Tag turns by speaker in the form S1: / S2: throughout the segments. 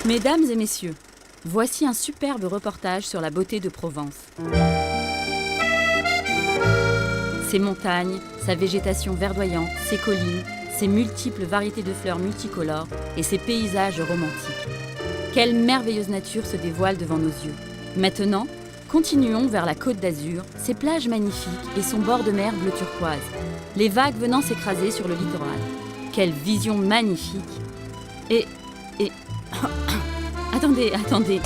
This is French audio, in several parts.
S1: Mesdames et messieurs, voici un superbe reportage sur la beauté de Provence. Ses montagnes, sa végétation verdoyante, ses collines, ses multiples variétés de fleurs multicolores et ses paysages romantiques. Quelle merveilleuse nature se dévoile devant nos yeux. Maintenant, continuons vers la Côte d'Azur, ses plages magnifiques et son bord de mer bleu turquoise, les vagues venant s'écraser sur le littoral. Quelle vision magnifique! Et... Attendez,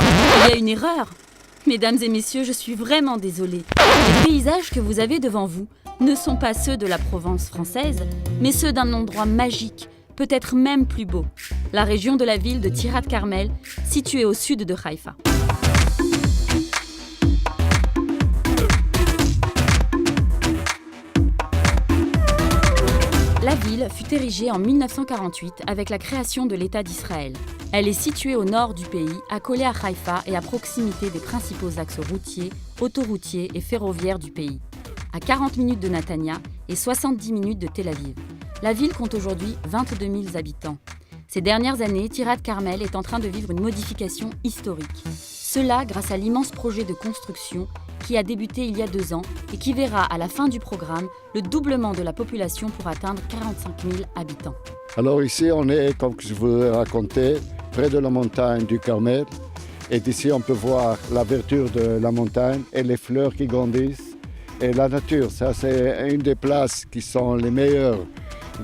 S1: il y a une erreur. Mesdames et messieurs, je suis vraiment désolée. Les paysages que vous avez devant vous ne sont pas ceux de la Provence française, mais ceux d'un endroit magique, peut-être même plus beau, la région de la ville de Tirat Carmel, située au sud de Haïfa. La ville fut érigée en 1948 avec la création de l'État d'Israël. Elle est située au nord du pays, accolée à Haïfa et à proximité des principaux axes routiers, autoroutiers et ferroviaires du pays, à 40 minutes de Netanya et 70 minutes de Tel Aviv. La ville compte aujourd'hui 22 000 habitants. Ces dernières années, Tirat Carmel est en train de vivre une modification historique. Cela grâce à l'immense projet de construction qui a débuté il y a 2 ans et qui verra à la fin du programme le doublement de la population pour atteindre 45 000 habitants.
S2: Alors ici, on est, comme je vous l'ai raconté, près de la montagne du Carmel. Et d'ici, on peut voir la verdure de la montagne et les fleurs qui grandissent. Et la nature, ça c'est une des places qui sont les meilleures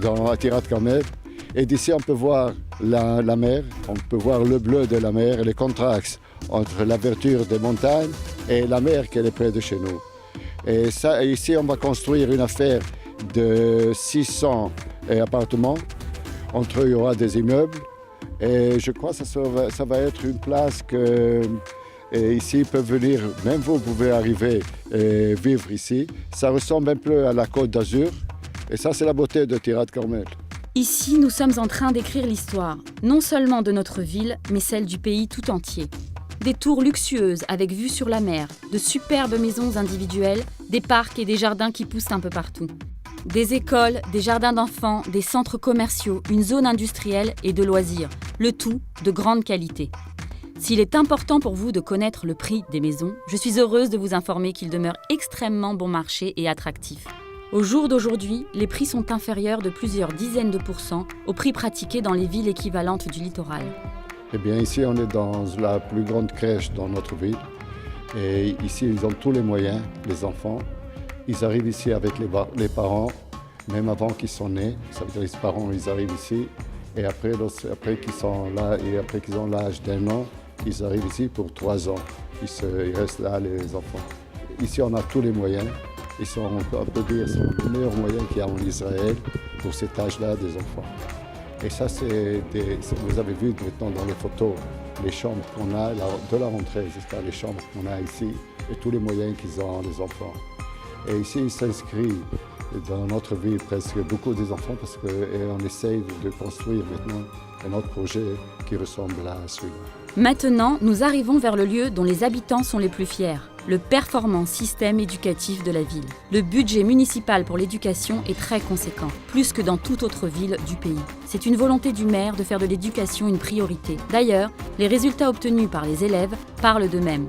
S2: à Tirat Carmel. Et d'ici, on peut voir la mer, on peut voir le bleu de la mer et les contrastes entre la verdure des montagnes et la mer qui est près de chez nous. Et ça, ici, on va construire une affaire de 600 appartements. Entre eux, il y aura des immeubles. Et je crois que ça va être une place que ici peuvent venir, même vous pouvez arriver et vivre ici. Ça ressemble un peu à la Côte d'Azur. Et ça, c'est la beauté de Tirat Carmel.
S1: Ici, nous sommes en train d'écrire l'histoire, non seulement de notre ville, mais celle du pays tout entier. Des tours luxueuses avec vue sur la mer, de superbes maisons individuelles, des parcs et des jardins qui poussent un peu partout. Des écoles, des jardins d'enfants, des centres commerciaux, une zone industrielle et de loisirs, le tout de grande qualité. S'il est important pour vous de connaître le prix des maisons, je suis heureuse de vous informer qu'il demeure extrêmement bon marché et attractif. Au jour d'aujourd'hui, les prix sont inférieurs de plusieurs dizaines de % aux prix pratiqués dans les villes équivalentes du littoral.
S2: Eh bien, ici, on est dans la plus grande crèche dans notre ville. Et ici, ils ont tous les moyens, les enfants. Ils arrivent ici avec les parents, même avant qu'ils soient nés. Ça veut dire les parents, ils arrivent ici. Et après qu'ils sont là, et après qu'ils ont l'âge d'1 an, ils arrivent ici pour 3 ans. Ils restent là, les enfants. Ici, on a tous les moyens. On peut dire que c'est le meilleur moyen qu'il y a en Israël pour cet âge-là des enfants. Et ça, vous avez vu maintenant dans les photos, les chambres qu'on a, de la rentrée jusqu'à les chambres qu'on a ici, et tous les moyens qu'ils ont, les enfants. Et ici, ils s'inscrivent dans notre ville presque beaucoup des enfants parce qu'on essaye de construire maintenant un autre projet qui ressemble à celui-là.
S1: Maintenant, nous arrivons vers le lieu dont les habitants sont les plus fiers, le performant système éducatif de la ville. Le budget municipal pour l'éducation est très conséquent, plus que dans toute autre ville du pays. C'est une volonté du maire de faire de l'éducation une priorité. D'ailleurs, les résultats obtenus par les élèves parlent d'eux-mêmes.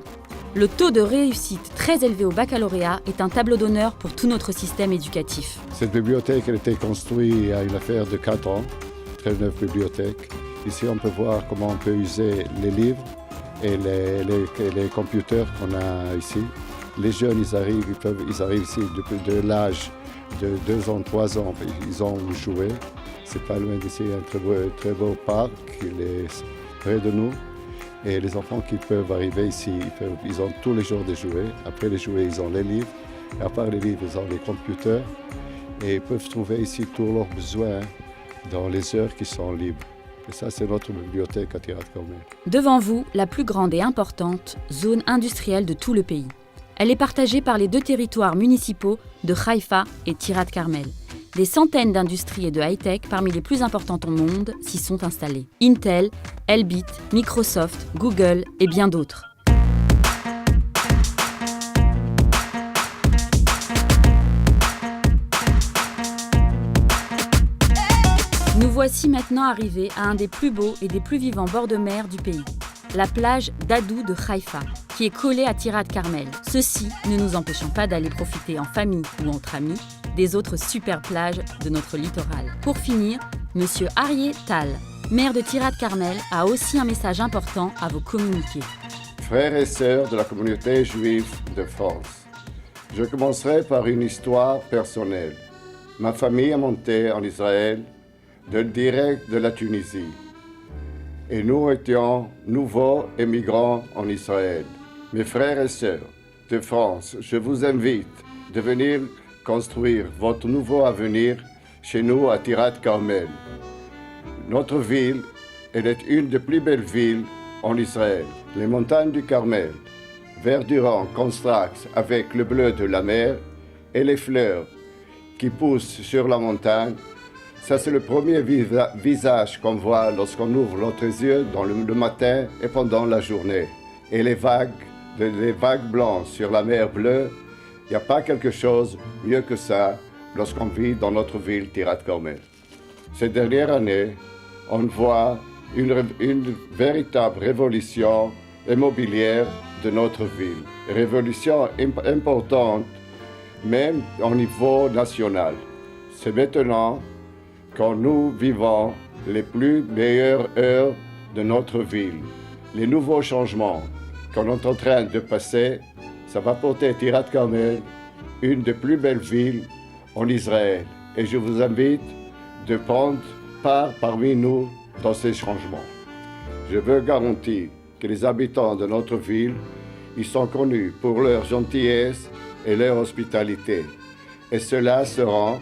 S1: Le taux de réussite très élevé au baccalauréat est un tableau d'honneur pour tout notre système éducatif.
S2: Cette bibliothèque a été construite il y a une affaire de 4 ans, très neuve bibliothèque. Ici, on peut voir comment on peut user les livres et les computers qu'on a ici. Les jeunes, ils arrivent ici depuis l'âge de 2 ans, 3 ans. Ils ont joué. C'est pas loin d'ici, un très beau parc. Il est près de nous. Et les enfants qui peuvent arriver ici, ils ont tous les jours des jouets. Après les jouets, ils ont les livres. Et à part les livres, ils ont les computers. Et ils peuvent trouver ici tous leurs besoins dans les heures qui sont libres. Et ça, c'est notre bibliothèque à Tirat Carmel.
S1: Devant vous, la plus grande et importante zone industrielle de tout le pays. Elle est partagée par les 2 territoires municipaux de Haïfa et Tirat Carmel. Des centaines d'industries et de high-tech parmi les plus importantes au monde s'y sont installées. Intel, Elbit, Microsoft, Google et bien d'autres. Nous voici maintenant arrivés à un des plus beaux et des plus vivants bords de mer du pays, la plage d'Adou de Haïfa, qui est collée à Tirat Carmel. Ceci ne nous empêchant pas d'aller profiter en famille ou entre amis des autres super plages de notre littoral. Pour finir, Monsieur Arié Tal, maire de Tirat Carmel, a aussi un message important à vous communiquer.
S2: Frères et sœurs de la communauté juive de France, je commencerai par une histoire personnelle. Ma famille est montée en Israël direct de la Tunisie. Et nous étions nouveaux émigrants en Israël. Mes frères et sœurs de France, je vous invite de venir construire votre nouveau avenir chez nous à Tirat Carmel. Notre ville, elle est une des plus belles villes en Israël. Les montagnes du Carmel, verdurant contraste avec le bleu de la mer et les fleurs qui poussent sur la montagne. Ça, c'est le premier visage qu'on voit lorsqu'on ouvre notre yeux dans le matin et pendant la journée. Et les vagues blanches sur la mer bleue, il n'y a pas quelque chose mieux que ça lorsqu'on vit dans notre ville Tirat Carmel. Ces dernières années, on voit une véritable révolution immobilière de notre ville. Révolution importante, même au niveau national. C'est maintenant quand nous vivons les plus meilleures heures de notre ville. Les nouveaux changements qu'on est en train de passer, ça va porter Tirat Carmel une des plus belles villes en Israël. Et je vous invite de prendre part parmi nous dans ces changements. Je veux garantir que les habitants de notre ville, ils sont connus pour leur gentillesse et leur hospitalité. Et cela sera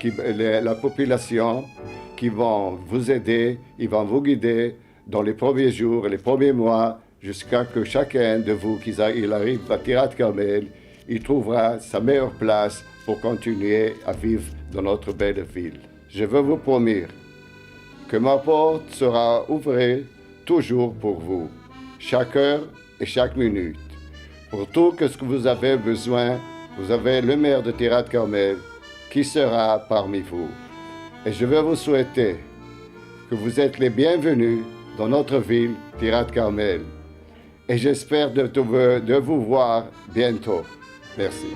S2: la population qui vont vous aider, ils vont vous guider dans les premiers jours et les premiers mois jusqu'à que chacun de vous qui arrive à Tirat Carmel, il trouvera sa meilleure place pour continuer à vivre dans notre belle ville. Je veux vous promettre que ma porte sera ouverte toujours pour vous, chaque heure et chaque minute. Pour tout ce que vous avez besoin, vous avez le maire de Tirat Carmel qui sera parmi vous. Et je veux vous souhaiter que vous êtes les bienvenus dans notre ville, Tirat Carmel. Et j'espère de vous voir bientôt. Merci.